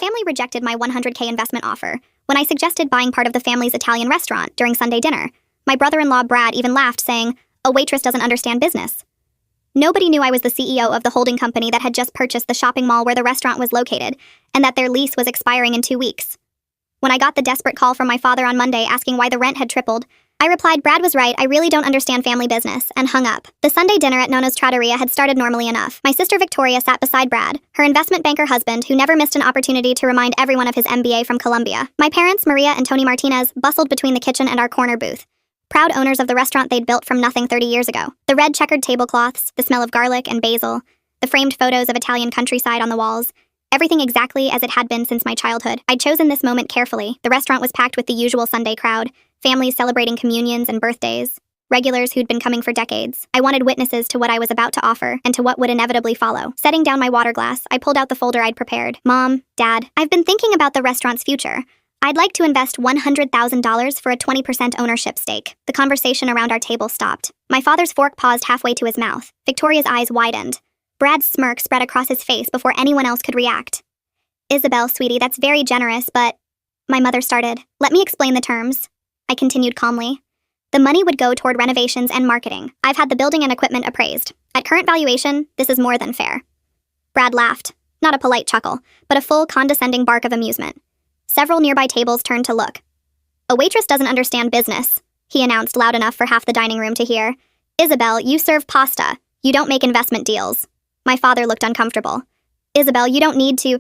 family rejected my $100K investment offer when I suggested buying part of the family's Italian restaurant during Sunday dinner. My brother-in-law Brad even laughed, saying, "A waitress doesn't understand business." Nobody knew I was the CEO of the holding company that had just purchased the shopping mall where the restaurant was located, and that their lease was expiring in 2 weeks. When I got the desperate call from my father on Monday asking why the rent had tripled, I replied Brad was right, I really don't understand family business, and hung up. The Sunday dinner at Nono's Trattoria had started normally enough. My sister Victoria sat beside Brad, her investment banker husband who never missed an opportunity to remind everyone of his MBA from Columbia. My parents, Maria and Tony Martinez, bustled between the kitchen and our corner booth, proud owners of the restaurant they'd built from nothing 30 years ago. The red checkered tablecloths, the smell of garlic and basil, the framed photos of Italian countryside on the walls, everything exactly as it had been since my childhood. I'd chosen this moment carefully. The restaurant was packed with the usual Sunday crowd, families celebrating communions and birthdays, regulars who'd been coming for decades. I wanted witnesses to what I was about to offer and to what would inevitably follow. Setting down my water glass, I pulled out the folder I'd prepared. "Mom, Dad, I've been thinking about the restaurant's future. I'd like to invest $100,000 for a 20% ownership stake." The conversation around our table stopped. My father's fork paused halfway to his mouth. Victoria's eyes widened. Brad's smirk spread across his face before anyone else could react. "Isabel, sweetie, that's very generous, but..." My mother started. "Let me explain the terms," I continued calmly. "The money would go toward renovations and marketing. I've had the building and equipment appraised. At current valuation, this is more than fair." Brad laughed. Not a polite chuckle, but a full, condescending bark of amusement. Several nearby tables turned to look. "A waitress doesn't understand business," he announced loud enough for half the dining room to hear. "Isabel, you serve pasta. You don't make investment deals." My father looked uncomfortable. "Isabel, you don't need to..."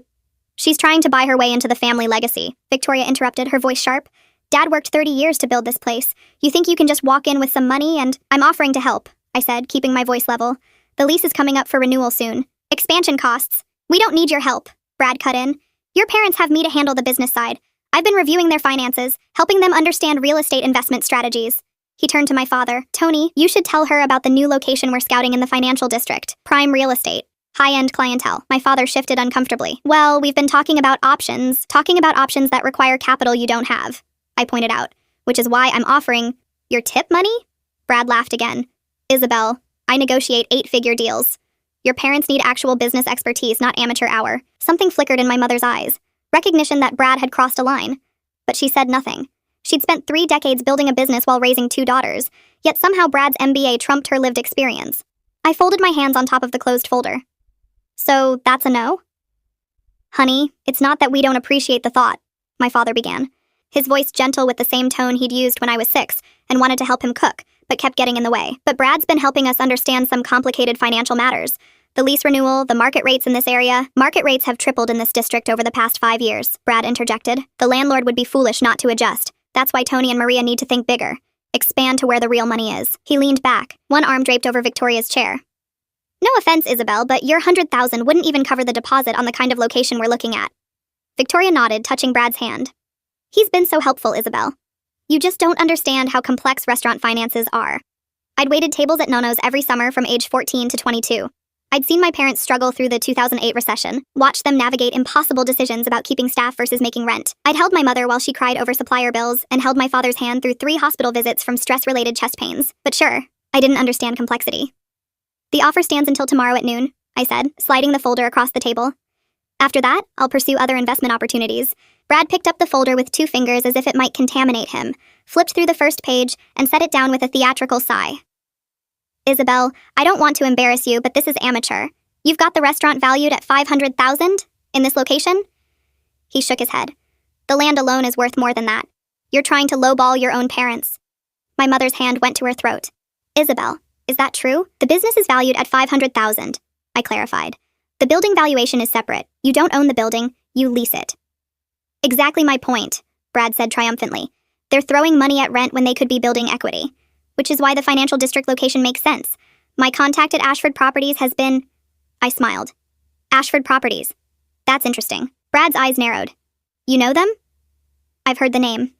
"She's trying to buy her way into the family legacy," Victoria interrupted, her voice sharp. "Dad worked 30 years to build this place. You think you can just walk in with some money and..." "I'm offering to help," I said, keeping my voice level. "The lease is coming up for renewal soon. Expansion costs." "We don't need your help," Brad cut in. "Your parents have me to handle the business side. I've been reviewing their finances, helping them understand real estate investment strategies." He turned to my father. "Tony, you should tell her about the new location we're scouting in the financial district. Prime real estate. High-end clientele." My father shifted uncomfortably. "Well, we've been talking about options that require capital you don't have," I pointed out, "which is why I'm offering..." "Your tip money?" Brad laughed again. "Isabel, I negotiate 8-figure deals. Your parents need actual business expertise, not amateur hour." Something flickered in my mother's eyes. Recognition that Brad had crossed a line. But she said nothing. She'd spent 3 decades building a business while raising 2 daughters, yet somehow Brad's MBA trumped her lived experience. I folded my hands on top of the closed folder. "So, that's a no?" "Honey, it's not that we don't appreciate the thought," my father began, his voice gentle with the same tone he'd used when I was 6 and wanted to help him cook, but kept getting in the way. "But Brad's been helping us understand some complicated financial matters. The lease renewal, the market rates in this area..." "Market rates have tripled in this district over the past 5 years," Brad interjected. "The landlord would be foolish not to adjust. That's why Tony and Maria need to think bigger. Expand to where the real money is." He leaned back, one arm draped over Victoria's chair. "No offense, Isabel, but your $100,000 wouldn't even cover the deposit on the kind of location we're looking at." Victoria nodded, touching Brad's hand. "He's been so helpful, Isabel. You just don't understand how complex restaurant finances are." I'd waited tables at Nono's every summer from age 14 to 22. I'd seen my parents struggle through the 2008 recession, watched them navigate impossible decisions about keeping staff versus making rent. I'd held my mother while she cried over supplier bills and held my father's hand through 3 hospital visits from stress-related chest pains. But sure, I didn't understand complexity. "The offer stands until tomorrow at noon," I said, sliding the folder across the table. "After that, I'll pursue other investment opportunities." Brad picked up the folder with 2 fingers as if it might contaminate him, flipped through the first page, and set it down with a theatrical sigh. "Isabel, I don't want to embarrass you, but this is amateur. You've got the restaurant valued at $500,000 in this location?" He shook his head. "The land alone is worth more than that. You're trying to lowball your own parents." My mother's hand went to her throat. "Isabel, is that true? The business is valued at $500,000, I clarified. "The building valuation is separate. You don't own the building, you lease it." "Exactly my point," Brad said triumphantly. "They're throwing money at rent when they could be building equity. Which is why the financial district location makes sense. My contact at Ashford Properties has been..." I smiled. "Ashford Properties. That's interesting." Brad's eyes narrowed. "You know them?" "I've heard the name."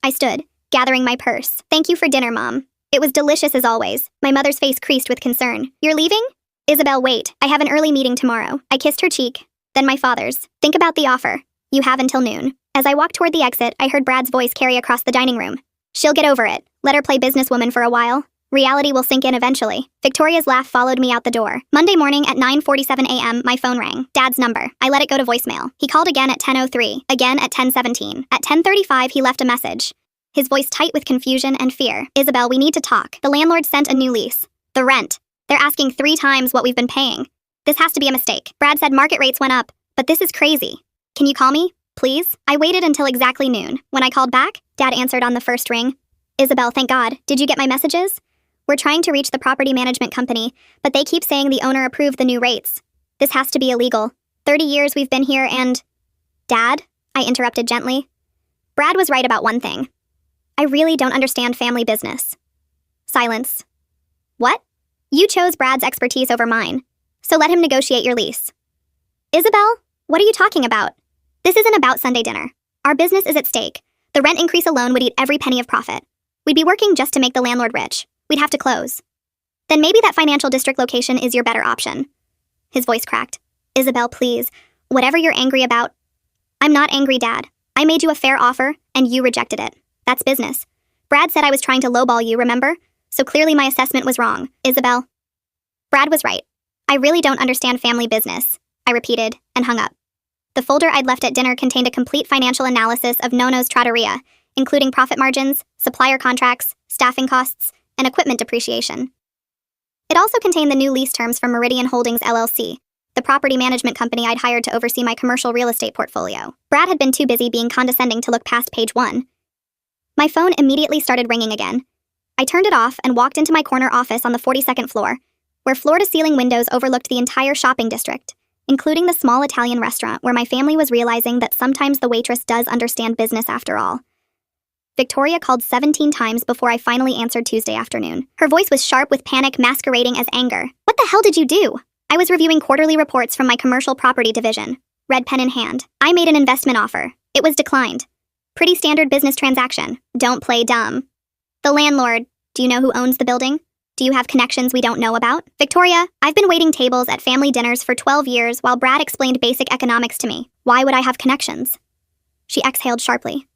I stood, gathering my purse. "Thank you for dinner, Mom. It was delicious as always." My mother's face creased with concern. "You're leaving?" "Isabel, wait. I have an early meeting tomorrow." I kissed her cheek, then my father's. "Think about the offer. You have until noon." As I walked toward the exit, I heard Brad's voice carry across the dining room. "She'll get over it. Let her play businesswoman for a while." Reality will sink in eventually. Victoria's laugh followed me out the door. Monday morning at 9:47 a.m., my phone rang. Dad's number. I let it go to voicemail. He called again at 10:03, again at 10:17. At 10:35, he left a message. His voice tight with confusion and fear. Isabel, we need to talk. The landlord sent a new lease. The rent. They're asking 3 times what we've been paying. This has to be a mistake. Brad said market rates went up, but this is crazy. Can you call me, please? I waited until exactly noon. When I called back, Dad answered on the first ring. Isabel, thank God. Did you get my messages? We're trying to reach the property management company, but they keep saying the owner approved the new rates. This has to be illegal. 30 years we've been here and... Dad? I interrupted gently. Brad was right about one thing. I really don't understand family business. Silence. What? You chose Brad's expertise over mine, so let him negotiate your lease. Isabel, what are you talking about? This isn't about Sunday dinner. Our business is at stake. The rent increase alone would eat every penny of profit. We'd be working just to make the landlord rich. We'd have to close. Then maybe that financial district location is your better option. His voice cracked. Isabel, please. Whatever you're angry about. I'm not angry, Dad. I made you a fair offer, and you rejected it. That's business. Brad said I was trying to lowball you, remember? So clearly my assessment was wrong. Isabel. Brad was right. I really don't understand family business, I repeated, and hung up. The folder I'd left at dinner contained a complete financial analysis of Nono's Trattoria, including profit margins, supplier contracts, staffing costs, and equipment depreciation. It also contained the new lease terms for Meridian Holdings LLC, the property management company I'd hired to oversee my commercial real estate portfolio. Brad had been too busy being condescending to look past page 1. My phone immediately started ringing again. I turned it off and walked into my corner office on the 42nd floor, where floor-to-ceiling windows overlooked the entire shopping district, including the small Italian restaurant where my family was realizing that sometimes the waitress does understand business after all. Victoria called 17 times before I finally answered Tuesday afternoon. Her voice was sharp with panic masquerading as anger. What the hell did you do? I was reviewing quarterly reports from my commercial property division, red pen in hand. I made an investment offer. It was declined. Pretty standard business transaction. Don't play dumb. The landlord, do you know who owns the building? Do you have connections we don't know about? Victoria, I've been waiting tables at family dinners for 12 years while Brad explained basic economics to me. Why would I have connections? She exhaled sharply.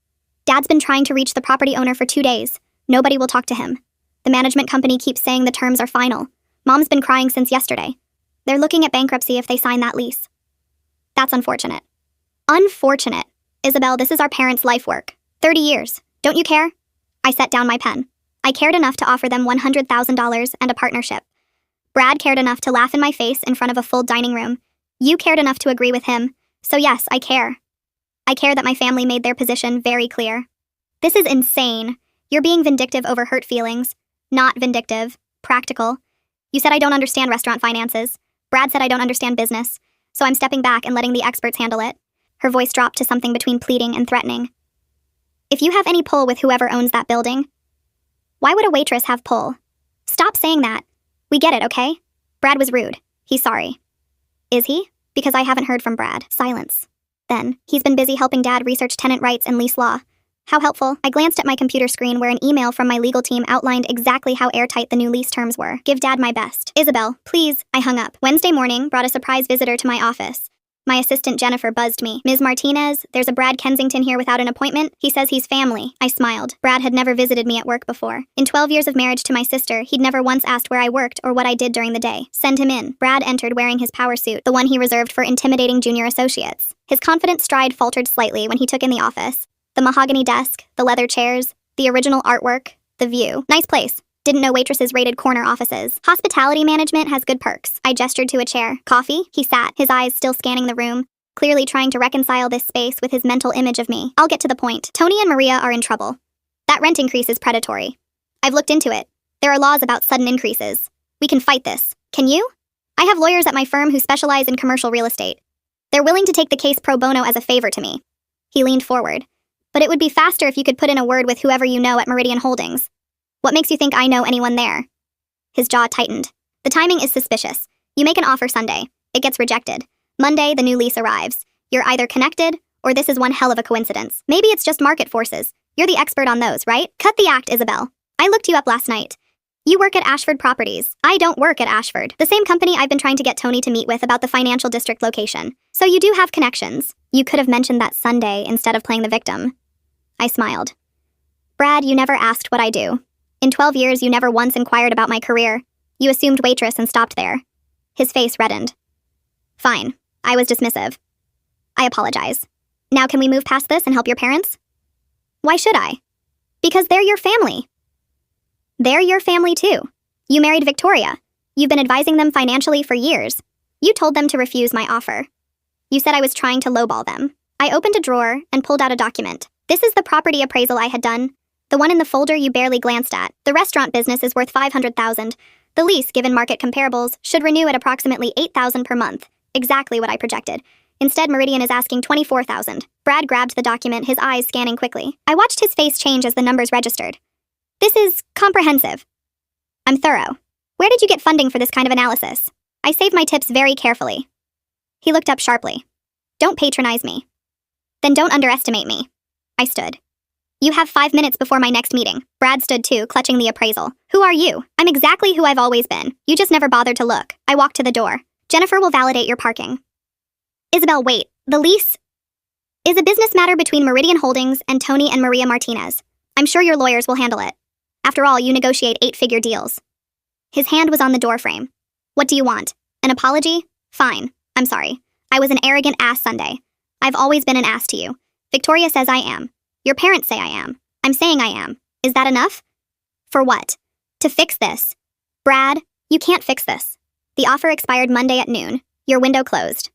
Dad's been trying to reach the property owner for 2 days. Nobody will talk to him. The management company keeps saying the terms are final. Mom's been crying since yesterday. They're looking at bankruptcy if they sign that lease. That's unfortunate. Unfortunate. Isabel, this is our parents' life work. 30 years. Don't you care? I set down my pen. I cared enough to offer them $100,000 and a partnership. Brad cared enough to laugh in my face in front of a full dining room. You cared enough to agree with him. So yes, I care. I care that my family made their position very clear. This is insane. You're being vindictive over hurt feelings. Not vindictive. Practical. You said I don't understand restaurant finances. Brad said I don't understand business. So I'm stepping back and letting the experts handle it. Her voice dropped to something between pleading and threatening. If you have any pull with whoever owns that building, why would a waitress have pull? Stop saying that. We get it, okay? Brad was rude. He's sorry. Is he? Because I haven't heard from Brad. Silence. Then, he's been busy helping Dad research tenant rights and lease law. How helpful. I glanced at my computer screen where an email from my legal team outlined exactly how airtight the new lease terms were. Give Dad my best. Isabel, please. I hung up. Wednesday morning brought a surprise visitor to my office. My assistant Jennifer buzzed me. Ms. Martinez, there's a Brad Kensington here without an appointment. He says he's family. I smiled. Brad had never visited me at work before. In 12 years of marriage to my sister, he'd never once asked where I worked or what I did during the day. Send him in. Brad entered wearing his power suit, the one he reserved for intimidating junior associates. His confident stride faltered slightly when he took in the office. The mahogany desk, the leather chairs, the original artwork, the view. Nice place. Didn't know waitresses rated corner offices. Hospitality management has good perks. I gestured to a chair. Coffee? He sat, his eyes still scanning the room, clearly trying to reconcile this space with his mental image of me. I'll get to the point. Tony and Maria are in trouble. That rent increase is predatory. I've looked into it. There are laws about sudden increases. We can fight this. Can you? I have lawyers at my firm who specialize in commercial real estate. They're willing to take the case pro bono as a favor to me. He leaned forward. But it would be faster if you could put in a word with whoever you know at Meridian Holdings. What makes you think I know anyone there? His jaw tightened. The timing is suspicious. You make an offer Sunday. It gets rejected. Monday, the new lease arrives. You're either connected, or this is one hell of a coincidence. Maybe it's just market forces. You're the expert on those, right? Cut the act, Isabel. I looked you up last night. You work at Ashford Properties. I don't work at Ashford. The same company I've been trying to get Tony to meet with about the financial district location. So you do have connections. You could have mentioned that Sunday instead of playing the victim. I smiled. Brad, you never asked what I do. In 12 years, you never once inquired about my career. You assumed waitress and stopped there. His face reddened. Fine. I was dismissive. I apologize. Now can we move past this and help your parents? Why should I? Because they're your family. They're your family too. You married Victoria. You've been advising them financially for years. You told them to refuse my offer. You said I was trying to lowball them. I opened a drawer and pulled out a document. This is the property appraisal I had done. The one in the folder you barely glanced at. The restaurant business is worth $500,000. The lease, given market comparables, should renew at approximately $8,000 per month. Exactly what I projected. Instead, Meridian is asking $24,000. Brad grabbed the document, his eyes scanning quickly. I watched his face change as the numbers registered. This is comprehensive. I'm thorough. Where did you get funding for this kind of analysis? I save my tips very carefully. He looked up sharply. Don't patronize me. Then don't underestimate me. I stood. You have 5 minutes before my next meeting. Brad stood too, clutching the appraisal. Who are you? I'm exactly who I've always been. You just never bothered to look. I walked to the door. Jennifer will validate your parking. Isabel, wait. The lease is a business matter between Meridian Holdings and Tony and Maria Martinez. I'm sure your lawyers will handle it. After all, you negotiate 8-figure deals. His hand was on the doorframe. What do you want? An apology? Fine. I'm sorry. I was an arrogant ass Sunday. I've always been an ass to you. Victoria says I am. Your parents say I am. I'm saying I am. Is that enough? For what? To fix this. Brad, you can't fix this. The offer expired Monday at noon. Your window closed.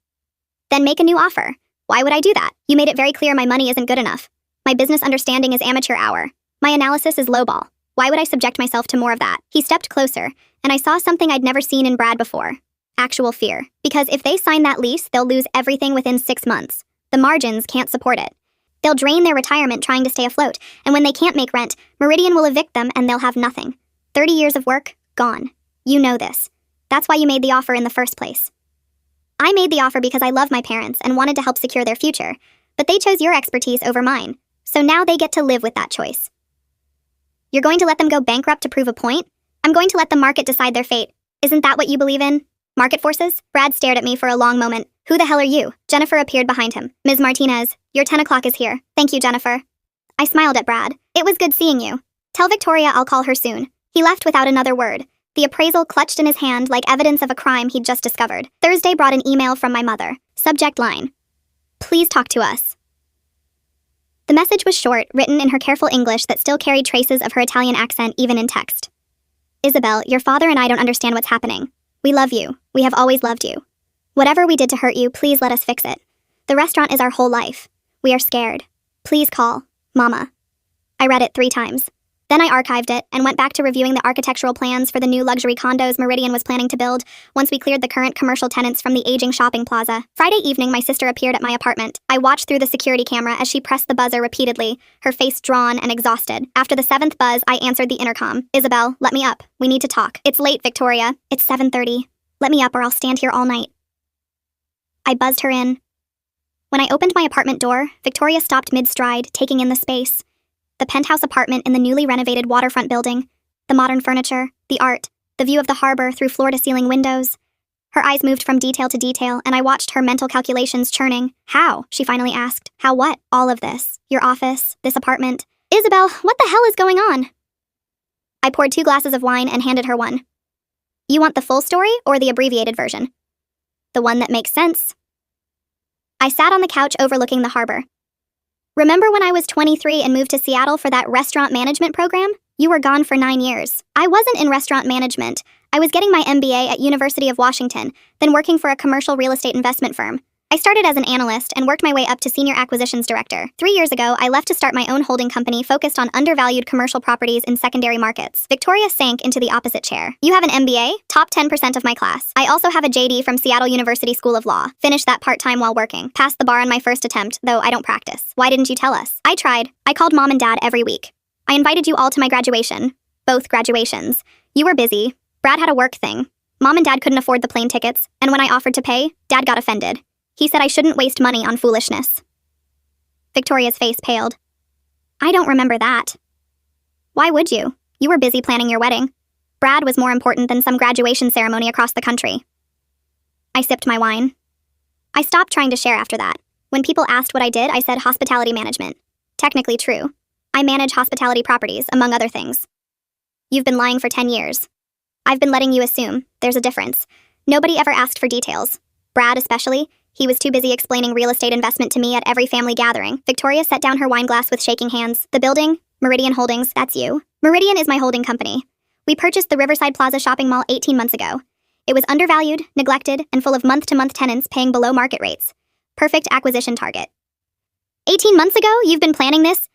Then make a new offer. Why would I do that? You made it very clear my money isn't good enough. My business understanding is amateur hour. My analysis is lowball. Why would I subject myself to more of that? He stepped closer, and I saw something I'd never seen in Brad before. Actual fear. Because if they sign that lease, they'll lose everything within 6 months. The margins can't support it. They'll drain their retirement trying to stay afloat, and when they can't make rent, Meridian will evict them and they'll have nothing. 30 years of work, gone. You know this. That's why you made the offer in the first place. I made the offer because I love my parents and wanted to help secure their future, but they chose your expertise over mine, so now they get to live with that choice. You're going to let them go bankrupt to prove a point? I'm going to let the market decide their fate. Isn't that what you believe in? Market forces? Brad stared at me for a long moment. Who the hell are you? Jennifer appeared behind him. Ms. Martinez, your 10 o'clock is here. Thank you, Jennifer. I smiled at Brad. It was good seeing you. Tell Victoria I'll call her soon. He left without another word. The appraisal clutched in his hand like evidence of a crime he'd just discovered. Thursday brought an email from my mother. Subject line. Please talk to us. The message was short, written in her careful English that still carried traces of her Italian accent even in text. Isabel, your father and I don't understand what's happening. We love you. We have always loved you. Whatever we did to hurt you, please let us fix it. The restaurant is our whole life. We are scared. Please call. Mama. I read it 3 times. Then I archived it and went back to reviewing the architectural plans for the new luxury condos Meridian was planning to build once we cleared the current commercial tenants from the aging shopping plaza. Friday evening, my sister appeared at my apartment. I watched through the security camera as she pressed the buzzer repeatedly, her face drawn and exhausted. After the 7th buzz, I answered the intercom. Isabel, let me up. We need to talk. It's late, Victoria. It's 7:30. Let me up or I'll stand here all night. I buzzed her in. When I opened my apartment door, Victoria stopped mid-stride, taking in the space. The penthouse apartment in the newly renovated waterfront building, the modern furniture, the art, the view of the harbor through floor-to-ceiling windows. Her eyes moved from detail to detail, and I watched her mental calculations churning. How? She finally asked. How what? All of this. Your office, this apartment. Isabel, what the hell is going on? I poured 2 glasses of wine and handed her one. You want the full story or the abbreviated version? The one that makes sense. I sat on the couch overlooking the harbor. Remember when I was 23 and moved to Seattle for that restaurant management program? You were gone for 9 years. I wasn't in restaurant management. I was getting my MBA at University of Washington, then working for a commercial real estate investment firm. I started as an analyst and worked my way up to senior acquisitions director. 3 years ago, I left to start my own holding company focused on undervalued commercial properties in secondary markets. Victoria sank into the opposite chair. You have an MBA? Top 10% of my class. I also have a JD from Seattle University School of Law. Finished that part-time while working. Passed the bar on my first attempt, though I don't practice. Why didn't you tell us? I tried. I called mom and dad every week. I invited you all to my graduation. Both graduations. You were busy. Brad had a work thing. Mom and dad couldn't afford the plane tickets, and when I offered to pay, dad got offended. He said I shouldn't waste money on foolishness. Victoria's face paled. I don't remember that. Why would you? You were busy planning your wedding. Brad was more important than some graduation ceremony across the country. I sipped my wine. I stopped trying to share after that. When people asked what I did, I said hospitality management. Technically true. I manage hospitality properties, among other things. You've been lying for 10 years. I've been letting you assume. There's a difference. Nobody ever asked for details. Brad especially. He was too busy explaining real estate investment to me at every family gathering. Victoria set down her wine glass with shaking hands. The building, Meridian Holdings, that's you. Meridian is my holding company. We purchased the Riverside Plaza shopping mall 18 months ago. It was undervalued, neglected, and full of month-to-month tenants paying below market rates. Perfect acquisition target. 18 months ago, you've been planning this?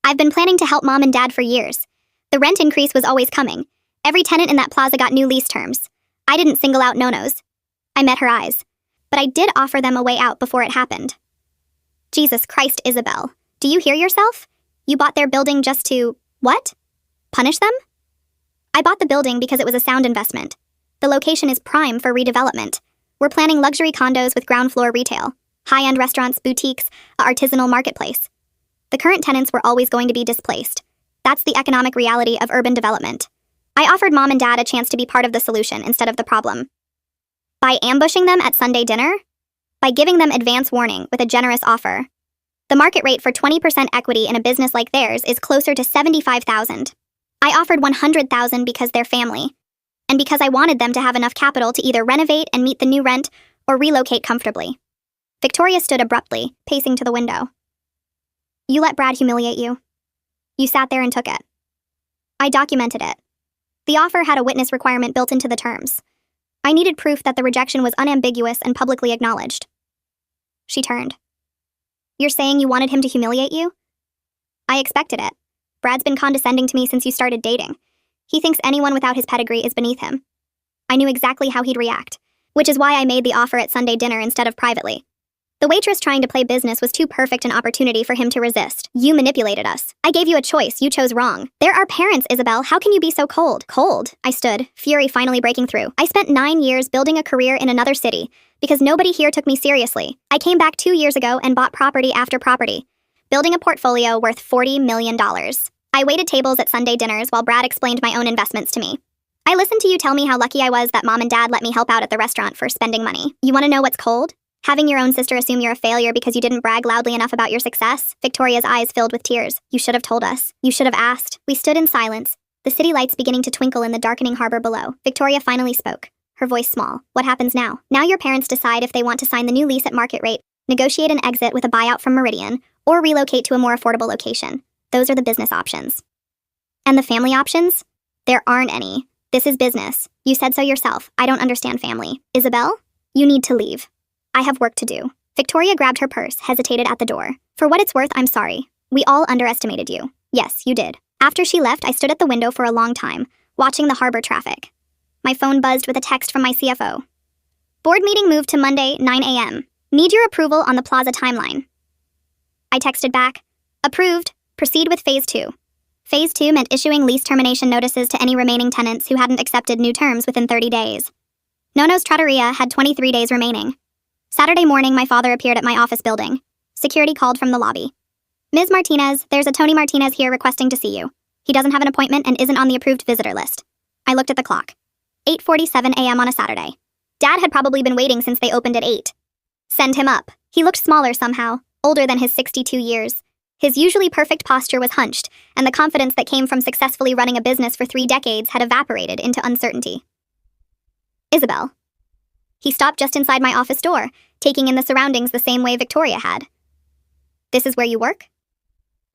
I've been planning to help Mom and Dad for years. The rent increase was always coming. Every tenant in that plaza got new lease terms. I didn't single out no-nos. I met her eyes. But I did offer them a way out before it happened. Jesus Christ, Isabel. Do you hear yourself? You bought their building just to, what? Punish them? I bought the building because it was a sound investment. The location is prime for redevelopment. We're planning luxury condos with ground floor retail, high-end restaurants, boutiques, a artisanal marketplace. The current tenants were always going to be displaced. That's the economic reality of urban development. I offered Mom and Dad a chance to be part of the solution instead of the problem. By ambushing them at Sunday dinner? By giving them advance warning with a generous offer. The market rate for 20% equity in a business like theirs is closer to $75,000. I offered $100,000 because they're family, and because I wanted them to have enough capital to either renovate and meet the new rent or relocate comfortably. Victoria stood abruptly, pacing to the window. You let Brad humiliate you. You sat there and took it. I documented it. The offer had a witness requirement built into the terms. I needed proof that the rejection was unambiguous and publicly acknowledged. She turned. You're saying you wanted him to humiliate you? I expected it. Brad's been condescending to me since you started dating. He thinks anyone without his pedigree is beneath him. I knew exactly how he'd react, which is why I made the offer at Sunday dinner instead of privately. The waitress trying to play business was too perfect an opportunity for him to resist. You manipulated us. I gave you a choice. You chose wrong. There are parents, Isabel. How can you be so cold? Cold? I stood, fury finally breaking through. I spent 9 years building a career in another city because nobody here took me seriously. I came back 2 years ago and bought property after property, building a portfolio worth $40 million. I waited tables at Sunday dinners while Brad explained my own investments to me. I listened to you tell me how lucky I was that Mom and Dad let me help out at the restaurant for spending money. You want to know what's cold? Having your own sister assume you're a failure because you didn't brag loudly enough about your success? Victoria's eyes filled with tears. You should have told us. You should have asked. We stood in silence, the city lights beginning to twinkle in the darkening harbor below. Victoria finally spoke, her voice small. What happens now? Now your parents decide if they want to sign the new lease at market rate, negotiate an exit with a buyout from Meridian, or relocate to a more affordable location. Those are the business options. And the family options? There aren't any. This is business. You said so yourself. I don't understand family. Isabel, you need to leave. I have work to do. Victoria grabbed her purse, hesitated at the door. For what it's worth, I'm sorry. We all underestimated you. Yes, you did. After she left, I stood at the window for a long time, watching the harbor traffic. My phone buzzed with a text from my CFO. Board meeting moved to Monday, 9 a.m. Need your approval on the plaza timeline. I texted back. Approved. Proceed with Phase 2. Phase 2 meant issuing lease termination notices to any remaining tenants who hadn't accepted new terms within 30 days. Nono's Trattoria had 23 days remaining. Saturday morning, my father appeared at my office building. Security called from the lobby. Ms. Martinez, there's a Tony Martinez here requesting to see you. He doesn't have an appointment and isn't on the approved visitor list. I looked at the clock. 8:47 a.m. on a Saturday. Dad had probably been waiting since they opened at 8. Send him up. He looked smaller somehow, older than his 62 years. His usually perfect posture was hunched, and the confidence that came from successfully running a business for 3 decades had evaporated into uncertainty. Isabel. He stopped just inside my office door, taking in the surroundings the same way Victoria had. This is where you work?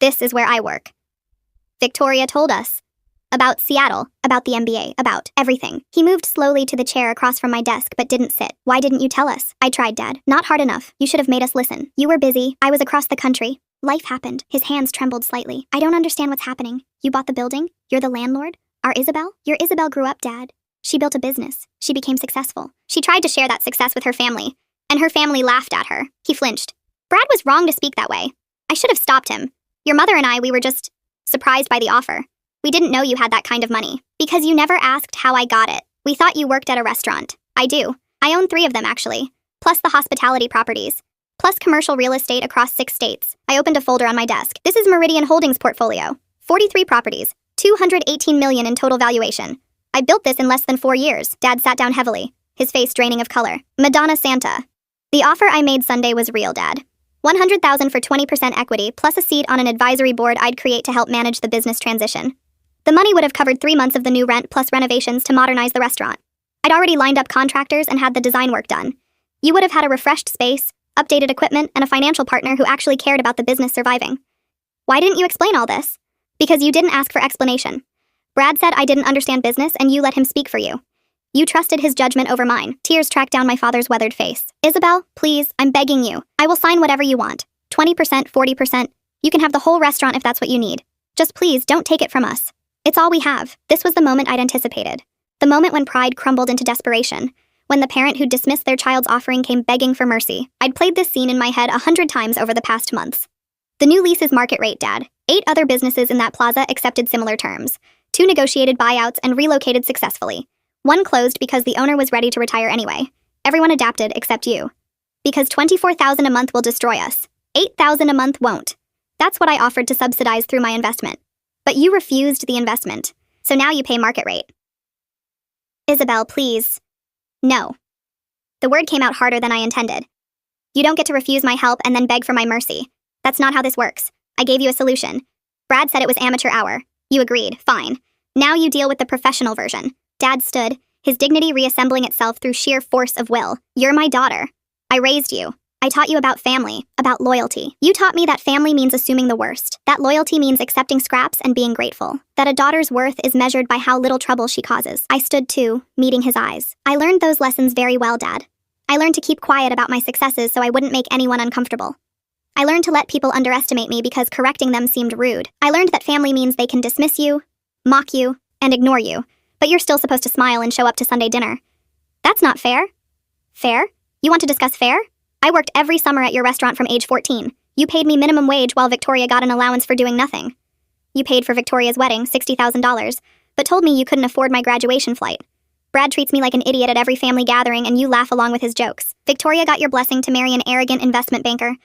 This is where I work. Victoria told us. About Seattle, about the MBA, about everything. He moved slowly to the chair across from my desk but didn't sit. Why didn't you tell us? I tried, Dad. Not hard enough. You should have made us listen. You were busy. I was across the country. Life happened. His hands trembled slightly. I don't understand what's happening. You bought the building? You're the landlord? Our Isabel? Your Isabel grew up, Dad. She built a business. She became successful. She tried to share that success with her family, and her family laughed at her. He flinched. Brad was wrong to speak that way. I should have stopped him. Your mother and I, we were just surprised by the offer. We didn't know you had that kind of money. Because you never asked how I got it. We thought you worked at a restaurant. I do. I own 3 of them, actually. Plus the hospitality properties. Plus commercial real estate across 6 states. I opened a folder on my desk. This is Meridian Holdings portfolio. 43 properties. $218 million in total valuation. I built this in less than 4 years. Dad sat down heavily, his face draining of color. Madonna Santa. The offer I made Sunday was real, Dad. $100,000 for 20% equity, plus a seat on an advisory board I'd create to help manage the business transition. The money would have covered 3 months of the new rent plus renovations to modernize the restaurant. I'd already lined up contractors and had the design work done. You would have had a refreshed space, updated equipment, and a financial partner who actually cared about the business surviving. Why didn't you explain all this? Because you didn't ask for explanation. Brad said I didn't understand business and you let him speak for you. You trusted his judgment over mine. Tears tracked down my father's weathered face. Isabel, please, I'm begging you. I will sign whatever you want. 20%, 40%. You can have the whole restaurant if that's what you need. Just please don't take it from us. It's all we have. This was the moment I'd anticipated. The moment when pride crumbled into desperation. When the parent who dismissed their child's offering came begging for mercy. I'd played this scene in my head 100 times over the past months. The new lease is market rate, Dad. 8 other businesses in that plaza accepted similar terms. 2 negotiated buyouts and relocated successfully. 1 closed because the owner was ready to retire anyway. Everyone adapted except you. Because $24,000 a month will destroy us. $8,000 a month won't. That's what I offered to subsidize through my investment. But you refused the investment. So now you pay market rate. Isabel, please. No. The word came out harder than I intended. You don't get to refuse my help and then beg for my mercy. That's not how this works. I gave you a solution. Brad said it was amateur hour. You agreed. Fine. Now you deal with the professional version. Dad stood, his dignity reassembling itself through sheer force of will. You're my daughter. I raised you. I taught you about family, about loyalty. You taught me that family means assuming the worst, that loyalty means accepting scraps and being grateful, that a daughter's worth is measured by how little trouble she causes. I stood too, meeting his eyes. I learned those lessons very well, Dad. I learned to keep quiet about my successes so I wouldn't make anyone uncomfortable. I learned to let people underestimate me because correcting them seemed rude. I learned that family means they can dismiss you, mock you, and ignore you, but you're still supposed to smile and show up to Sunday dinner. That's not fair. Fair? You want to discuss fair? I worked every summer at your restaurant from age 14. You paid me minimum wage while Victoria got an allowance for doing nothing. You paid for Victoria's wedding, $60,000, but told me you couldn't afford my graduation flight. Brad treats me like an idiot at every family gathering and you laugh along with his jokes. Victoria got your blessing to marry an arrogant investment banker.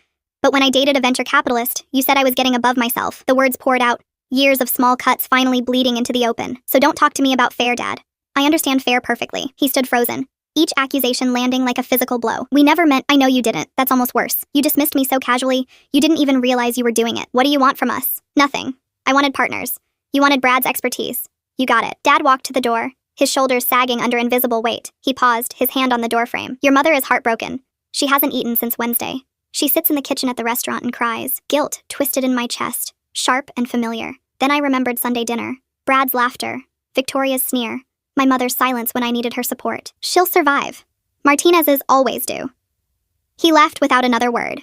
But when I dated a venture capitalist, you said I was getting above myself. The words poured out, years of small cuts finally bleeding into the open. So don't talk to me about fair, Dad. I understand fair perfectly. He stood frozen. Each accusation landing like a physical blow. We never meant— I know you didn't. That's almost worse. You dismissed me so casually, you didn't even realize you were doing it. What do you want from us? Nothing. I wanted partners. You wanted Brad's expertise. You got it. Dad walked to the door, his shoulders sagging under invisible weight. He paused, his hand on the doorframe. Your mother is heartbroken. She hasn't eaten since Wednesday. She sits in the kitchen at the restaurant and cries. Guilt twisted in my chest, sharp and familiar. Then I remembered Sunday dinner. Brad's laughter. Victoria's sneer. My mother's silence when I needed her support. She'll survive. Martinez's always do. He left without another word.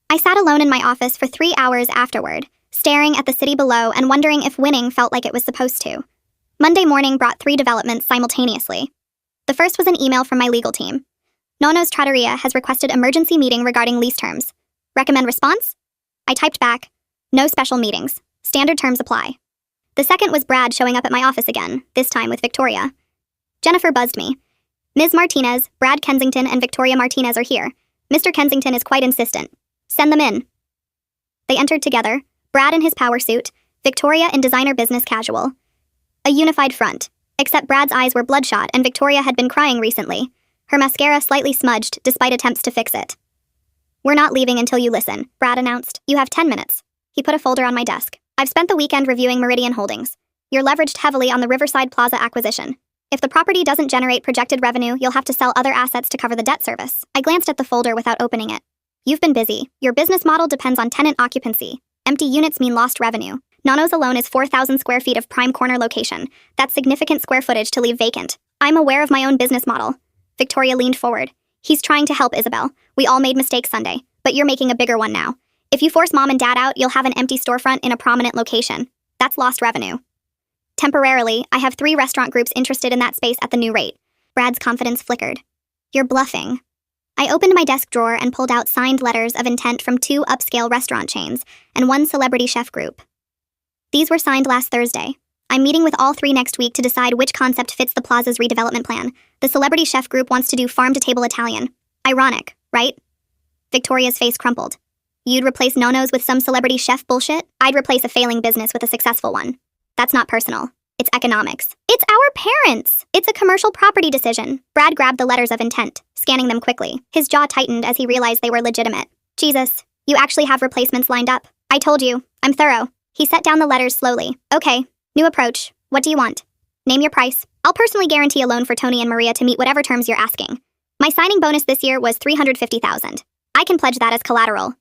I sat alone in my office for 3 hours afterward, staring at the city below and wondering if winning felt like it was supposed to. Monday morning brought 3 developments simultaneously. The first was an email from my legal team. Nono's Trattoria has requested emergency meeting regarding lease terms. Recommend response? I typed back, no special meetings. Standard terms apply. The second was Brad showing up at my office again, this time with Victoria. Jennifer buzzed me. Ms. Martinez, Brad Kensington, and Victoria Martinez are here. Mr. Kensington is quite insistent. Send them in. They entered together, Brad in his power suit, Victoria in designer business casual. A unified front, except Brad's eyes were bloodshot and Victoria had been crying recently, her mascara slightly smudged despite attempts to fix it. We're not leaving until you listen, Brad announced. You have 10 minutes. He put a folder on my desk. I've spent the weekend reviewing Meridian Holdings. You're leveraged heavily on the Riverside Plaza acquisition. If the property doesn't generate projected revenue, you'll have to sell other assets to cover the debt service. I glanced at the folder without opening it. You've been busy. Your business model depends on tenant occupancy. Empty units mean lost revenue. Nono's alone is 4,000 square feet of prime corner location. That's significant square footage to leave vacant. I'm aware of my own business model. Victoria leaned forward. He's trying to help, Isabel. We all made mistakes Sunday, but you're making a bigger one now. If you force Mom and Dad out, you'll have an empty storefront in a prominent location. That's lost revenue. Temporarily, I have 3 restaurant groups interested in that space at the new rate. Brad's confidence flickered. You're bluffing. I opened my desk drawer and pulled out signed letters of intent from 2 upscale restaurant chains and 1 celebrity chef group. These were signed last Thursday. I'm meeting with all 3 next week to decide which concept fits the plaza's redevelopment plan. The celebrity chef group wants to do farm-to-table Italian. Ironic, right? Victoria's face crumpled. You'd replace Nono's with some celebrity chef bullshit? I'd replace a failing business with a successful one. That's not personal. It's economics. It's our parents! It's a commercial property decision. Brad grabbed the letters of intent, scanning them quickly. His jaw tightened as he realized they were legitimate. Jesus, you actually have replacements lined up. I told you, I'm thorough. He set down the letters slowly. Okay, New approach. What do you want? Name your price. I'll personally guarantee a loan for Tony and Maria to meet whatever terms you're asking. My signing bonus this year was $350,000. I can pledge that as collateral.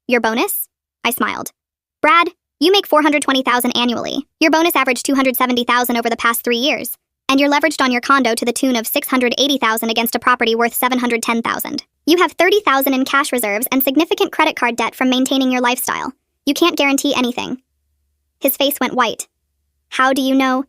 Your bonus? I smiled. Brad, you make $420,000 annually. Your bonus averaged $270,000 over the past 3 years. And you're leveraged on your condo to the tune of $680,000 against a property worth $710,000. You have $30,000 in cash reserves and significant credit card debt from maintaining your lifestyle. You can't guarantee anything. His face went white. How do you know?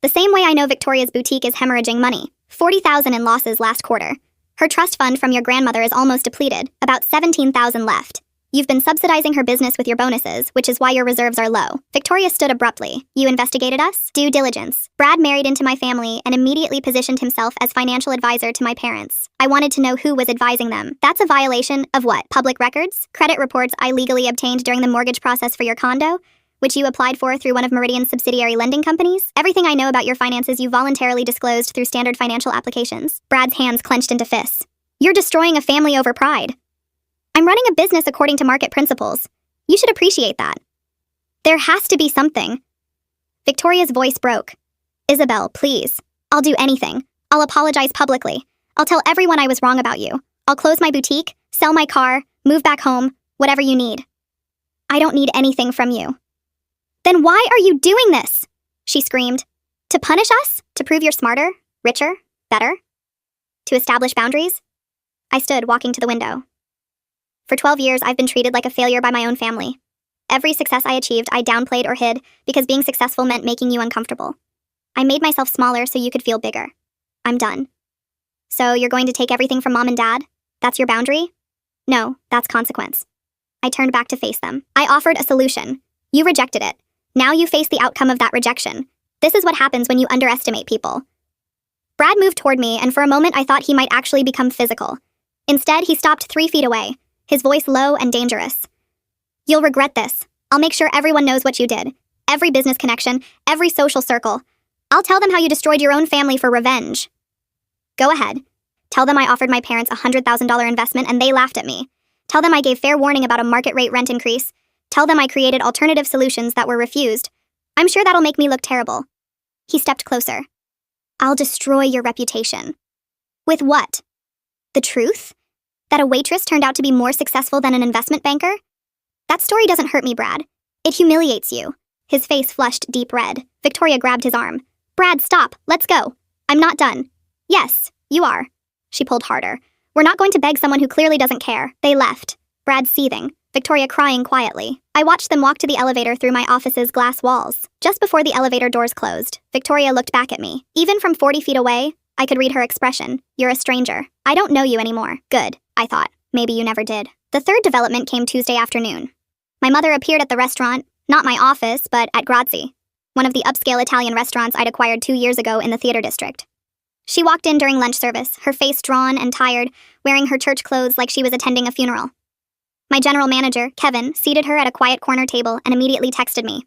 The same way I know Victoria's boutique is hemorrhaging money. $40,000 in losses last quarter. Her trust fund from your grandmother is almost depleted, about $17,000 left. You've been subsidizing her business with your bonuses, which is why your reserves are low. Victoria stood abruptly. You investigated us? Due diligence. Brad married into my family and immediately positioned himself as financial advisor to my parents. I wanted to know who was advising them. That's a violation of what? Public records? Credit reports I legally obtained during the mortgage process for your condo? Which you applied for through one of Meridian's subsidiary lending companies? Everything I know about your finances you voluntarily disclosed through standard financial applications. Brad's hands clenched into fists. You're destroying a family over pride. I'm running a business according to market principles. You should appreciate that. There has to be something. Victoria's voice broke. Isabel, please. I'll do anything. I'll apologize publicly. I'll tell everyone I was wrong about you. I'll close my boutique, sell my car, move back home, whatever you need. I don't need anything from you. Then why are you doing this? She screamed. To punish us? To prove you're smarter, richer, better? To establish boundaries? I stood, walking to the window. For 12 years, I've been treated like a failure by my own family. Every success I achieved, I downplayed or hid because being successful meant making you uncomfortable. I made myself smaller so you could feel bigger. I'm done. So you're going to take everything from Mom and Dad? That's your boundary? No, that's consequence. I turned back to face them. I offered a solution. You rejected it. Now you face the outcome of that rejection. This is what happens when you underestimate people. Brad moved toward me, and for a moment I thought he might actually become physical. Instead, he stopped 3 feet away, his voice low and dangerous. You'll regret this. I'll make sure everyone knows what you did. Every business connection, every social circle. I'll tell them how you destroyed your own family for revenge. Go ahead. Tell them I offered my parents a $100,000 investment and they laughed at me. Tell them I gave fair warning about a market rate rent increase. Tell them I created alternative solutions that were refused. I'm sure that'll make me look terrible. He stepped closer. I'll destroy your reputation. With what? The truth? That a waitress turned out to be more successful than an investment banker? That story doesn't hurt me, Brad. It humiliates you. His face flushed deep red. Victoria grabbed his arm. Brad, stop. Let's go. I'm not done. Yes, you are. She pulled harder. We're not going to beg someone who clearly doesn't care. They left. Brad seething. Victoria crying quietly. I watched them walk to the elevator through my office's glass walls. Just before the elevator doors closed, Victoria looked back at me. Even from 40 feet away, I could read her expression. You're a stranger. I don't know you anymore. Good, I thought. Maybe you never did. The third development came Tuesday afternoon. My mother appeared at the restaurant, not my office, but at Grazi, one of the upscale Italian restaurants I'd acquired 2 years ago in the theater district. She walked in during lunch service, her face drawn and tired, wearing her church clothes like she was attending a funeral. My general manager, Kevin, seated her at a quiet corner table and immediately texted me.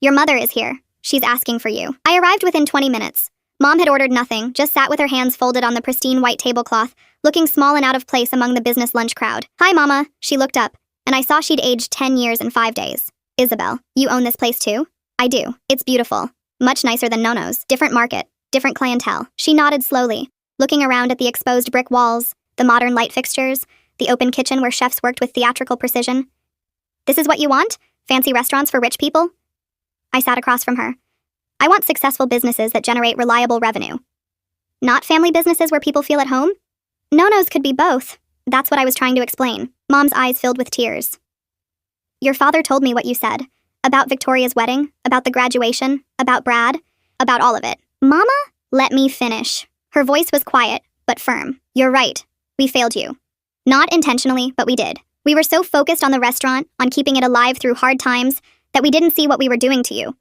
Your mother is here. She's asking for you. I arrived within 20 minutes. Mom had ordered nothing, just sat with her hands folded on the pristine white tablecloth, looking small and out of place among the business lunch crowd. Hi, Mama. She looked up, and I saw she'd aged 10 years and 5 days. Isabel, you own this place too? I do. It's beautiful. Much nicer than Nono's. Different market. Different clientele. She nodded slowly, looking around at the exposed brick walls, the modern light fixtures, the open kitchen where chefs worked with theatrical precision. This is what you want? Fancy restaurants for rich people? I sat across from her. I want successful businesses that generate reliable revenue. Not family businesses where people feel at home? No-nos could be both. That's what I was trying to explain. Mom's eyes filled with tears. Your father told me what you said. About Victoria's wedding, about the graduation, about Brad, about all of it. Mama, let me finish. Her voice was quiet, but firm. You're right. We failed you. Not intentionally, but we did. We were so focused on the restaurant, on keeping it alive through hard times, that we didn't see what we were doing to you.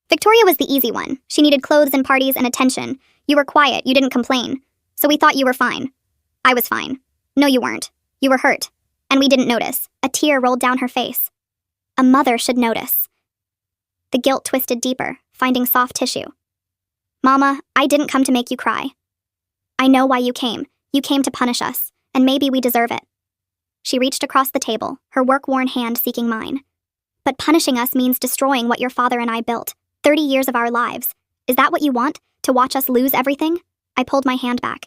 Victoria was the easy one. She needed clothes and parties and attention. You were quiet, you didn't complain. So we thought you were fine. I was fine. No, you weren't. You were hurt. And we didn't notice. A tear rolled down her face. A mother should notice. The guilt twisted deeper, finding soft tissue. Mama, I didn't come to make you cry. I know why you came. You came to punish us, and maybe we deserve it. She reached across the table, her work-worn hand seeking mine. But punishing us means destroying what your father and I built. 30 years of our lives. Is that what you want? To watch us lose everything? I pulled my hand back.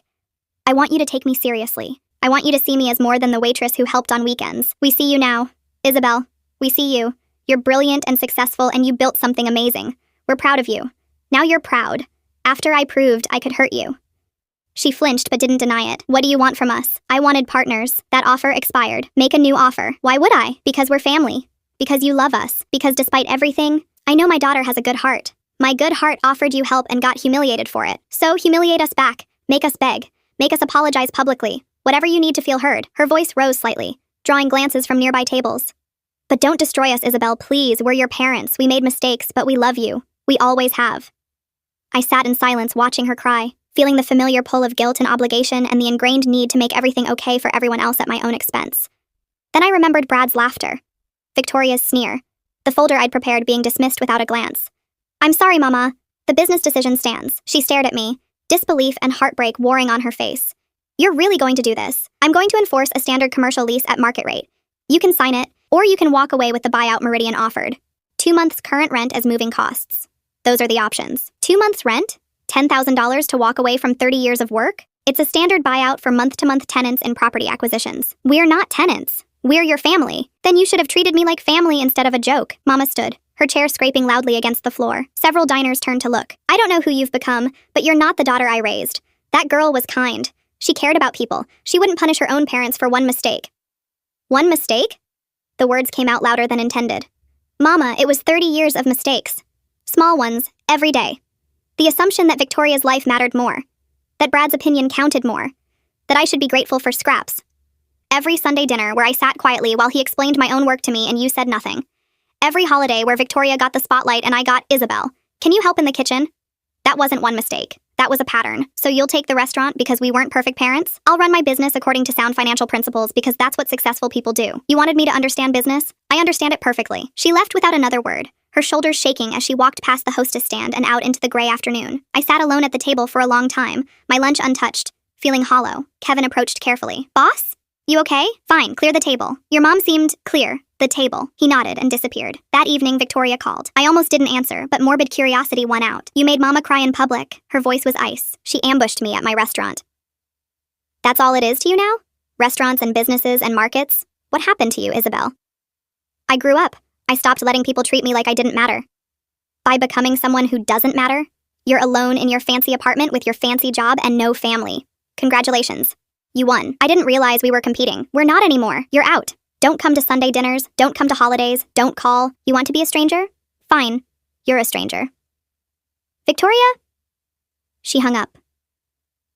I want you to take me seriously. I want you to see me as more than the waitress who helped on weekends. We see you now. Isabel, we see you. You're brilliant and successful, and you built something amazing. We're proud of you. Now you're proud. After I proved I could hurt you. She flinched but didn't deny it. What do you want from us? I wanted partners. That offer expired. Make a new offer. Why would I? Because we're family. Because you love us. Because despite everything, I know my daughter has a good heart. My good heart offered you help and got humiliated for it. So humiliate us back. Make us beg. Make us apologize publicly. Whatever you need to feel heard. Her voice rose slightly, drawing glances from nearby tables. But don't destroy us, Isabel, please. We're your parents. We made mistakes, but we love you. We always have. I sat in silence watching her cry, feeling the familiar pull of guilt and obligation and the ingrained need to make everything okay for everyone else at my own expense. Then I remembered Brad's laughter. Victoria's sneer. The folder I'd prepared being dismissed without a glance. I'm sorry, Mama. The business decision stands. She stared at me, disbelief and heartbreak warring on her face. You're really going to do this? I'm going to enforce a standard commercial lease at market rate. You can sign it, or you can walk away with the buyout Meridian offered. 2 months current rent as moving costs. Those are the options. 2 months rent? $10,000 to walk away from 30 years of work? It's a standard buyout for month-to-month tenants in property acquisitions. We're not tenants. We're your family. Then you should have treated me like family instead of a joke. Mama stood, her chair scraping loudly against the floor. Several diners turned to look. I don't know who you've become, but you're not the daughter I raised. That girl was kind. She cared about people. She wouldn't punish her own parents for one mistake. One mistake? The words came out louder than intended. Mama, it was 30 years of mistakes. Small ones, every day. The assumption that Victoria's life mattered more. That Brad's opinion counted more. That I should be grateful for scraps. Every Sunday dinner where I sat quietly while he explained my own work to me and you said nothing. Every holiday where Victoria got the spotlight and I got, Isabel, can you help in the kitchen? That wasn't one mistake. That was a pattern. So you'll take the restaurant because we weren't perfect parents? I'll run my business according to sound financial principles because that's what successful people do. You wanted me to understand business? I understand it perfectly. She left without another word, her shoulders shaking as she walked past the hostess stand and out into the gray afternoon. I sat alone at the table for a long time, my lunch untouched, feeling hollow. Kevin approached carefully. Boss? You okay? Fine, clear the table. Your mom seemed clear. The table. He nodded and disappeared. That evening, Victoria called. I almost didn't answer, but morbid curiosity won out. You made Mama cry in public. Her voice was ice. She ambushed me at my restaurant. That's all it is to you now? Restaurants and businesses and markets? What happened to you, Isabel? I grew up. I stopped letting people treat me like I didn't matter. By becoming someone who doesn't matter, you're alone in your fancy apartment with your fancy job and no family. Congratulations. You won. I didn't realize we were competing. We're not anymore. You're out. Don't come to Sunday dinners. Don't come to holidays. Don't call. You want to be a stranger? Fine. You're a stranger. Victoria? She hung up.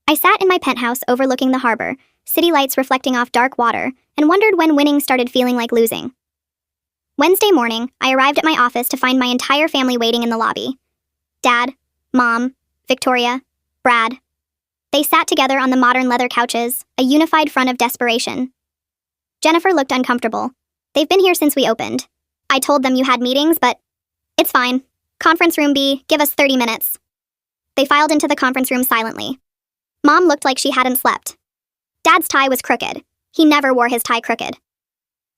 I sat in my penthouse overlooking the harbor, city lights reflecting off dark water, and wondered when winning started feeling like losing. Wednesday morning, I arrived at my office to find my entire family waiting in the lobby. Dad, Mom, Victoria, Brad. They sat together on the modern leather couches, a unified front of desperation. Jennifer looked uncomfortable. They've been here since we opened. I told them you had meetings, but it's fine. Conference room B, give us 30 minutes. They filed into the conference room silently. Mom looked like she hadn't slept. Dad's tie was crooked. He never wore his tie crooked.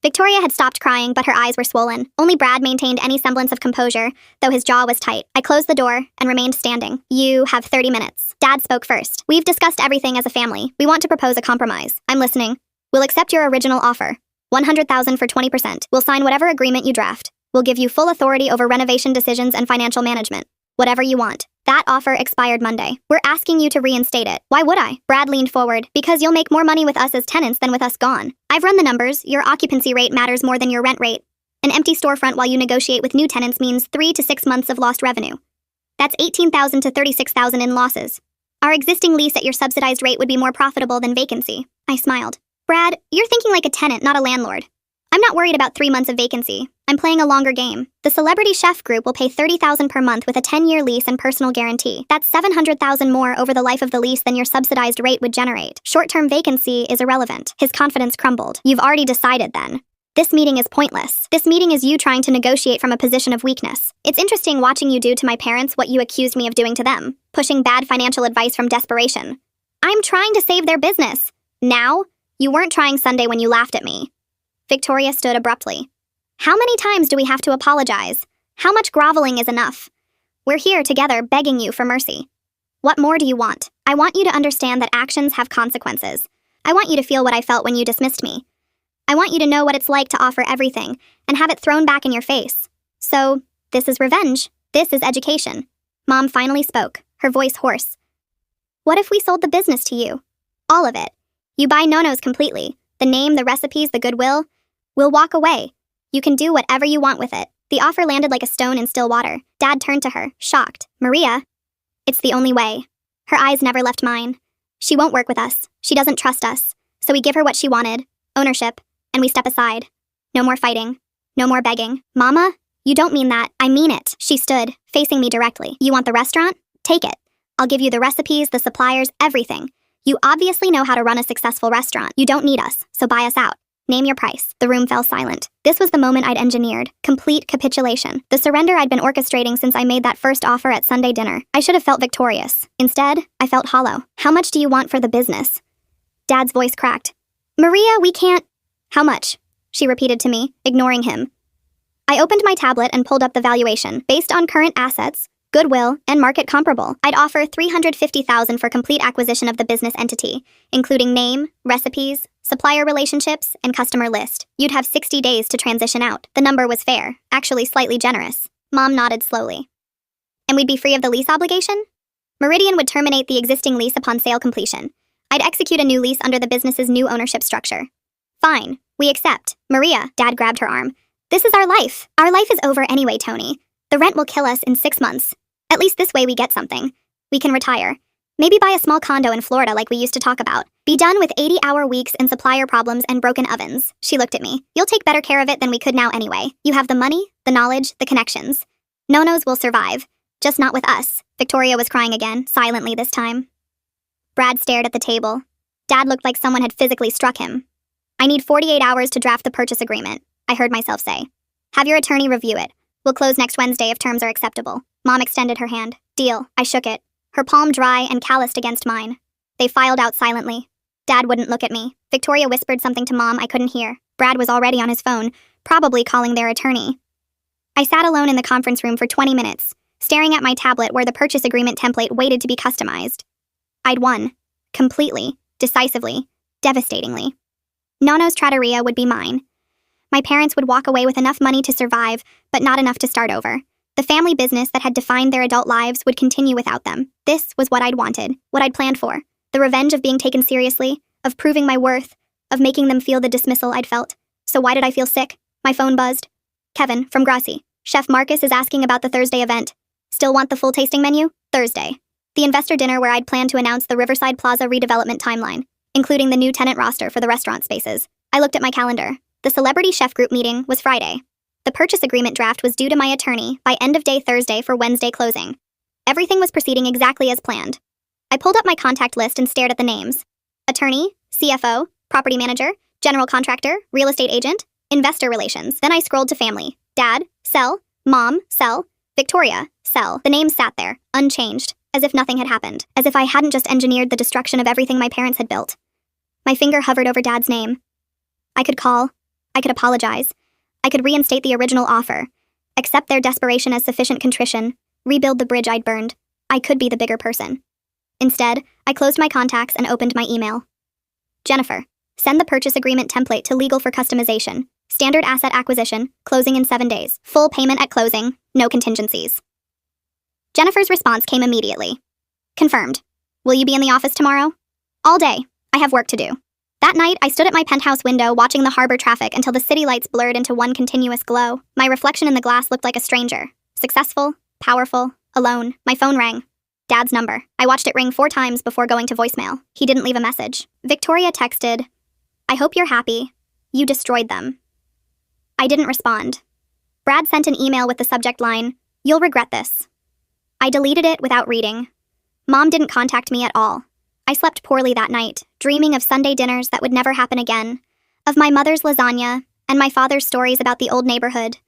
Victoria had stopped crying, but her eyes were swollen. Only Brad maintained any semblance of composure, though his jaw was tight. I closed the door and remained standing. You have 30 minutes. Dad spoke first. We've discussed everything as a family. We want to propose a compromise. I'm listening. We'll accept your original offer. $100,000 for 20%. We'll sign whatever agreement you draft. We'll give you full authority over renovation decisions and financial management. Whatever you want. That offer expired Monday. We're asking you to reinstate it. Why would I? Brad leaned forward. Because you'll make more money with us as tenants than with us gone. I've run the numbers. Your occupancy rate matters more than your rent rate. An empty storefront while you negotiate with new tenants means 3 to 6 months of lost revenue. That's $18,000 to $36,000 in losses. Our existing lease at your subsidized rate would be more profitable than vacancy. I smiled. Brad, you're thinking like a tenant, not a landlord. I'm not worried about 3 months of vacancy. I'm playing a longer game. The Celebrity Chef Group will pay $30,000 per month with a 10-year lease and personal guarantee. That's $700,000 more over the life of the lease than your subsidized rate would generate. Short-term vacancy is irrelevant. His confidence crumbled. You've already decided then. This meeting is pointless. This meeting is you trying to negotiate from a position of weakness. It's interesting watching you do to my parents what you accused me of doing to them, pushing bad financial advice from desperation. I'm trying to save their business. Now? You weren't trying Sunday when you laughed at me. Victoria stood abruptly. How many times do we have to apologize? How much groveling is enough? We're here together begging you for mercy. What more do you want? I want you to understand that actions have consequences. I want you to feel what I felt when you dismissed me. I want you to know what it's like to offer everything and have it thrown back in your face. So, this is revenge. This is education. Mom finally spoke, her voice hoarse. What if we sold the business to you? All of it. You buy Nono's completely. The name, the recipes, the goodwill. We'll walk away. You can do whatever you want with it. The offer landed like a stone in still water. Dad turned to her, shocked. Maria? It's the only way. Her eyes never left mine. She won't work with us. She doesn't trust us. So we give her what she wanted, ownership, and we step aside. No more fighting. No more begging. Mama? You don't mean that. I mean it. She stood, facing me directly. You want the restaurant? Take it. I'll give you the recipes, the suppliers, everything. You obviously know how to run a successful restaurant. You don't need us, so buy us out. Name your price. The room fell silent. This was the moment I'd engineered. Complete capitulation. The surrender I'd been orchestrating since I made that first offer at Sunday dinner. I should have felt victorious. Instead, I felt hollow. How much do you want for the business? Dad's voice cracked. Maria, we can't... How much? She repeated to me, ignoring him. I opened my tablet and pulled up the valuation. Based on current assets, goodwill, and market comparable, I'd offer $350,000 for complete acquisition of the business entity, including name, recipes, supplier relationships, and customer list. You'd have 60 days to transition out. The number was fair, actually slightly generous. Mom nodded slowly. And we'd be free of the lease obligation? Meridian would terminate the existing lease upon sale completion. I'd execute a new lease under the business's new ownership structure. Fine, we accept. Maria, Dad grabbed her arm. This is our life. Our life is over anyway, Tony. The rent will kill us in 6 months. At least this way we get something. We can retire. Maybe buy a small condo in Florida like we used to talk about. Be done with 80-hour weeks and supplier problems and broken ovens. She looked at me. You'll take better care of it than we could now anyway. You have the money, the knowledge, the connections. Nono's will survive. Just not with us. Victoria was crying again, silently this time. Brad stared at the table. Dad looked like someone had physically struck him. I need 48 hours to draft the purchase agreement, I heard myself say. Have your attorney review it. We'll close next Wednesday if terms are acceptable. Mom extended her hand. Deal. I shook it. Her palm dry and calloused against mine. They filed out silently. Dad wouldn't look at me. Victoria whispered something to Mom I couldn't hear. Brad was already on his phone, probably calling their attorney. I sat alone in the conference room for 20 minutes, staring at my tablet where the purchase agreement template waited to be customized. I'd won. Completely. Decisively. Devastatingly. Nono's Trattoria would be mine. My parents would walk away with enough money to survive, but not enough to start over. The family business that had defined their adult lives would continue without them. This was what I'd wanted, what I'd planned for. The revenge of being taken seriously, of proving my worth, of making them feel the dismissal I'd felt. So why did I feel sick? My phone buzzed. Kevin, from Grassi. Chef Marcus is asking about the Thursday event. Still want the full tasting menu? Thursday. The investor dinner where I'd planned to announce the Riverside Plaza redevelopment timeline, including the new tenant roster for the restaurant spaces. I looked at my calendar. The celebrity chef group meeting was Friday. The purchase agreement draft was due to my attorney by end of day Thursday for Wednesday closing. Everything was proceeding exactly as planned. I pulled up my contact list and stared at the names. Attorney, CFO, property manager, general contractor, real estate agent, investor relations. Then I scrolled to family. Dad, sell. Mom, sell. Victoria, sell. The names sat there, unchanged, as if nothing had happened, as if I hadn't just engineered the destruction of everything my parents had built. My finger hovered over Dad's name. I could call. I could apologize. I could reinstate the original offer, accept their desperation as sufficient contrition, rebuild the bridge I'd burned. I could be the bigger person. Instead, I closed my contacts and opened my email. Jennifer, send the purchase agreement template to legal for customization. Standard asset acquisition, closing in 7 days. Full payment at closing, no contingencies. Jennifer's response came immediately. Confirmed. Will you be in the office tomorrow? All day. I have work to do. That night, I stood at my penthouse window watching the harbor traffic until the city lights blurred into one continuous glow. My reflection in the glass looked like a stranger. Successful, powerful, alone. My phone rang. Dad's number. I watched it ring 4 times before going to voicemail. He didn't leave a message. Victoria texted, I hope you're happy. You destroyed them. I didn't respond. Brad sent an email with the subject line, You'll regret this. I deleted it without reading. Mom didn't contact me at all. I slept poorly that night, dreaming of Sunday dinners that would never happen again, of my mother's lasagna, and my father's stories about the old neighborhood,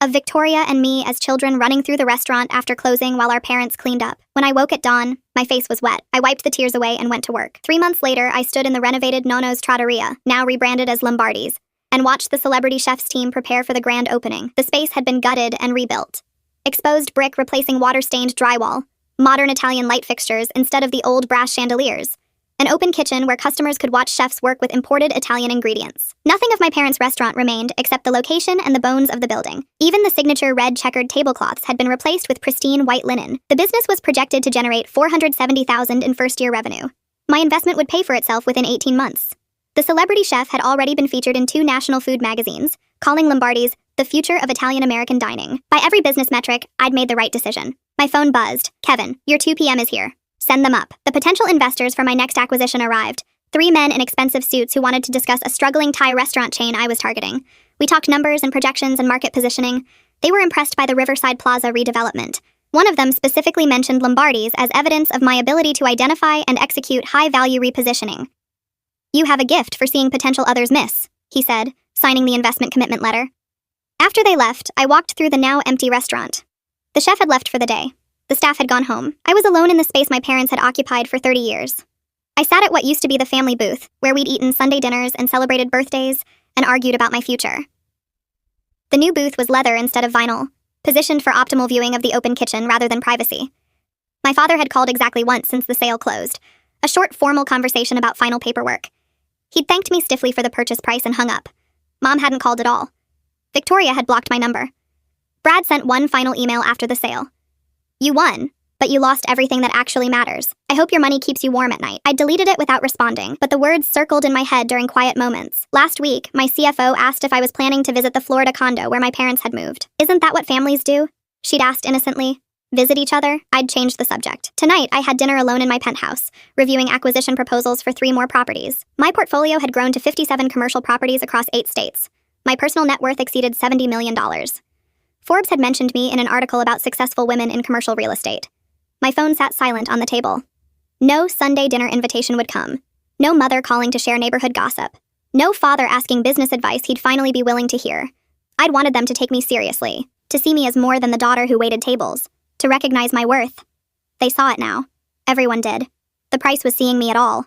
of Victoria and me as children running through the restaurant after closing while our parents cleaned up. When I woke at dawn, my face was wet. I wiped the tears away and went to work. 3 months later, I stood in the renovated Nono's Trattoria, now rebranded as Lombardi's, and watched the celebrity chef's team prepare for the grand opening. The space had been gutted and rebuilt. Exposed brick replacing water-stained drywall. Modern Italian light fixtures instead of the old brass chandeliers. An open kitchen where customers could watch chefs work with imported Italian ingredients. Nothing of my parents' restaurant remained except the location and the bones of the building. Even the signature red checkered tablecloths had been replaced with pristine white linen. The business was projected to generate $470,000 in first-year revenue. My investment would pay for itself within 18 months. The celebrity chef had already been featured in 2 national food magazines, calling Lombardi's the future of Italian-American dining. By every business metric, I'd made the right decision. My phone buzzed. Kevin, your 2 p.m. is here. Send them up. The potential investors for my next acquisition arrived. 3 men in expensive suits who wanted to discuss a struggling Thai restaurant chain I was targeting. We talked numbers and projections and market positioning. They were impressed by the Riverside Plaza redevelopment. One of them specifically mentioned Lombardi's as evidence of my ability to identify and execute high-value repositioning. You have a gift for seeing potential others miss, he said, signing the investment commitment letter. After they left, I walked through the now empty restaurant. The chef had left for the day. The staff had gone home. I was alone in the space my parents had occupied for 30 years. I sat at what used to be the family booth, where we'd eaten Sunday dinners and celebrated birthdays and argued about my future. The new booth was leather instead of vinyl, positioned for optimal viewing of the open kitchen rather than privacy. My father had called exactly once since the sale closed, a short formal conversation about final paperwork. He'd thanked me stiffly for the purchase price and hung up. Mom hadn't called at all. Victoria had blocked my number. Brad sent one final email after the sale. You won, but you lost everything that actually matters. I hope your money keeps you warm at night. I deleted it without responding, but the words circled in my head during quiet moments. Last week, my CFO asked if I was planning to visit the Florida condo where my parents had moved. Isn't that what families do? She'd asked innocently. Visit each other? I'd changed the subject. Tonight, I had dinner alone in my penthouse, reviewing acquisition proposals for 3 more properties. My portfolio had grown to 57 commercial properties across 8 states. My personal net worth exceeded $70 million. Forbes had mentioned me in an article about successful women in commercial real estate. My phone sat silent on the table. No Sunday dinner invitation would come. No mother calling to share neighborhood gossip. No father asking business advice he'd finally be willing to hear. I'd wanted them to take me seriously, to see me as more than the daughter who waited tables, to recognize my worth. They saw it now. Everyone did. The price was seeing me at all.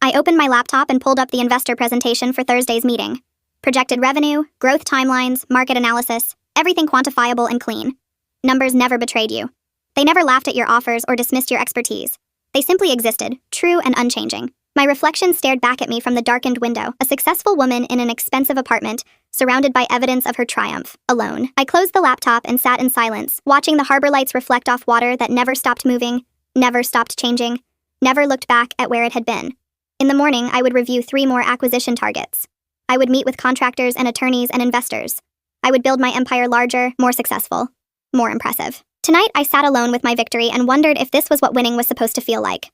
I opened my laptop and pulled up the investor presentation for Thursday's meeting. Projected revenue, growth timelines, market analysis, everything quantifiable and clean. Numbers never betrayed you. They never laughed at your offers or dismissed your expertise. They simply existed, true and unchanging. My reflection stared back at me from the darkened window, a successful woman in an expensive apartment, surrounded by evidence of her triumph, alone. I closed the laptop and sat in silence, watching the harbor lights reflect off water that never stopped moving, never stopped changing, never looked back at where it had been. In the morning, I would review 3 more acquisition targets. I would meet with contractors and attorneys and investors. I would build my empire larger, more successful, more impressive. Tonight, I sat alone with my victory and wondered if this was what winning was supposed to feel like.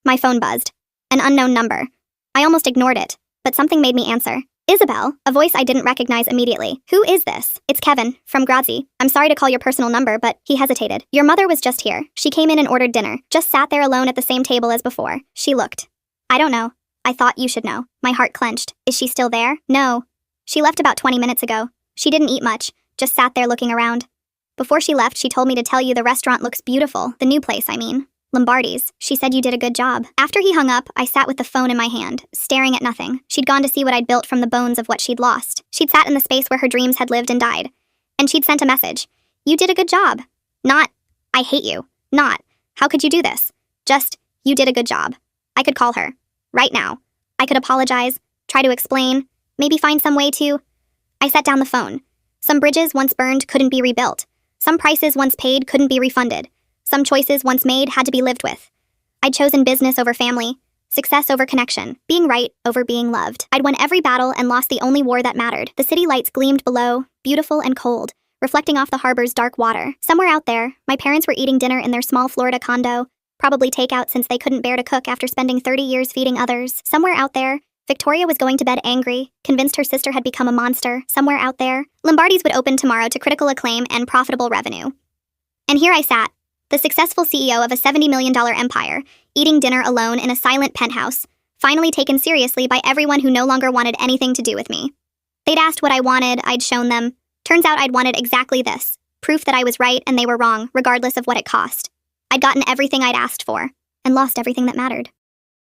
My phone buzzed. An unknown number. I almost ignored it, but something made me answer. Isabel, a voice I didn't recognize immediately. Who is this? It's Kevin, from Grazi. I'm sorry to call your personal number, but he hesitated. Your mother was just here. She came in and ordered dinner, just sat there alone at the same table as before. She looked. I don't know. I thought you should know. My heart clenched. Is she still there? No. She left about 20 minutes ago. She didn't eat much, just sat there looking around. Before she left, she told me to tell you the restaurant looks beautiful. The new place, I mean. Lombardi's. She said you did a good job. After he hung up, I sat with the phone in my hand, staring at nothing. She'd gone to see what I'd built from the bones of what she'd lost. She'd sat in the space where her dreams had lived and died. And she'd sent a message. You did a good job. Not, I hate you. Not, how could you do this? Just, you did a good job. I could call her. Right now. I could apologize, try to explain, maybe find some way to... I set down the phone. Some bridges once burned couldn't be rebuilt. Some prices once paid couldn't be refunded. Some choices once made had to be lived with. I'd chosen business over family, success over connection, being right over being loved. I'd won every battle and lost the only war that mattered. The city lights gleamed below, beautiful and cold, reflecting off the harbor's dark water. Somewhere out there, my parents were eating dinner in their small Florida condo, probably takeout since they couldn't bear to cook after spending 30 years feeding others. Somewhere out there, Victoria was going to bed angry, convinced her sister had become a monster. Somewhere out there, Lombardi's would open tomorrow to critical acclaim and profitable revenue. And here I sat, the successful CEO of a $70 million empire, eating dinner alone in a silent penthouse, finally taken seriously by everyone who no longer wanted anything to do with me. They'd asked what I wanted, I'd shown them. Turns out I'd wanted exactly this, proof that I was right and they were wrong, regardless of what it cost. I'd gotten everything I'd asked for, and lost everything that mattered.